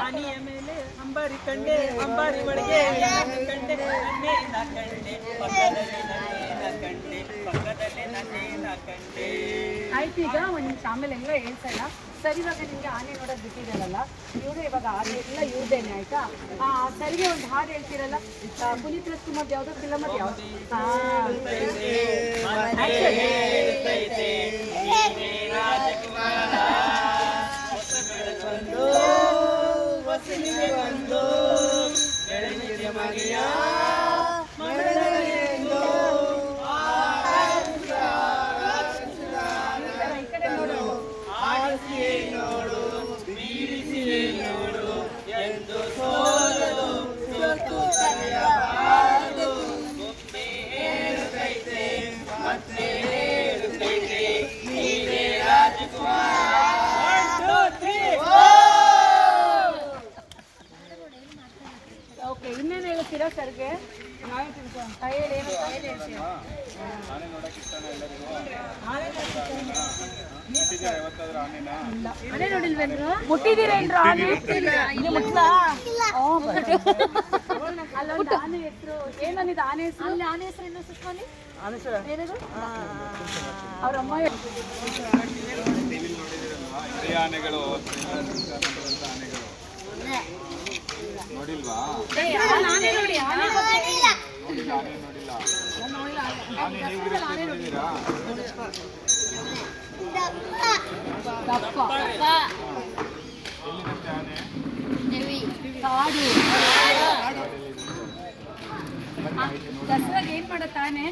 ಆನೆಯ ಮೇಲೆ ಅಂಬಾರಿ ಕಂಡೆ, ಅಂಬಾರಿ ಒಳಗೆ ಕಂಡೆ, ನನ್ನೇನ ಕಂಡೆ, ಪಕ್ಕದಲ್ಲಿ ನನ್ನೇನ ಕಂಡೆ, ಪಕ್ಕದಲ್ಲಿ ನನ್ನೇನ ಕಂಡೆ. ಆಯ್ತು, ಈಗ ಒಂದು ನಿಮಿಷ ಆಮೇಲೆ ಎಲ್ಲ ಹೇಳ್ಸಲ್ಲ. ಸರಿ, ಇವಾಗ ನಿಮ್ಗೆ ಆನೆ ನೋಡೋದು ಬಿಟ್ಟಿದ್ದಾರಲ್ಲ, ಇವರು ಇವಾಗ ಆನೆ ಎಲ್ಲ ಇವ್ರದೇನೆ, ಆಯ್ತಾ? ಸರಿಗೆ ಒಂದು ಹಾಡು ಹೇಳ್ತಿರಲ್ಲ, ಪುನೀತ್ ರಾಜ್ಕುಮಾರ್ ಯಾವ್ದೋ ಫಿಲಮ್ ಅದು ಯಾವ್ದು? ಓಕೆ, ಇನ್ನೇನು ಹೇಳ್ತೀರಾ ಸರ್ಗೆ? ಮುಟ್ಟಿದ್ದೀರೇನ್ರು ಆನೆ? ಅಲ್ಲೊಂದು ಆನೆ ಹೆಸರು ಏನಂದಿದ್ದು? ಆನೆ ಹೆಸರು ಆನೆ ಹೆಸರು ಏನು ಸುಸ್ವಾನಿ? ಏನದು? ಅವ್ರ ಅಮ್ಮ ಆನೆಗಳು ನೋಡಿಲ್ವಾ? ಆನೆ ನೋಡಿ, ಆನೆ ನೋಡಿಲ್ಲ. ಆನೆ ಹೇಗಿದ್ದೀರಾ? ಎಲ್ಲಿರುತ್ತೆ ಆನೆ? ಕಾಡು. ದಸರಾಗ ಏನ್ ಮಾಡತ್ತಾನೆ?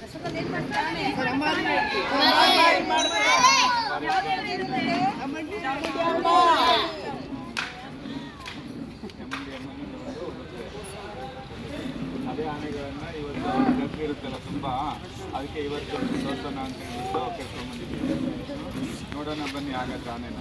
ದಸರಾಗ ಏನ್ ಮಾಡ್ತಾನೆ? ಅದೇ ಆನೆಗಳನ್ನ ಇವತ್ತು ಗಟ್ಟಿ ಇರುತ್ತಲ್ಲ ತುಂಬಾ, ಅದಕ್ಕೆ ಇವತ್ತು ತೋರ್ಸೋಣ ಅಂತ ಹೇಳ್ಬಿಟ್ಟು ಕರ್ಕೊಂಡ್ಬಂದಿದ್ದೀವಿ. ನೋಡೋಣ ಬನ್ನಿ ಆಗತ್ತೆ ಆನೆನ.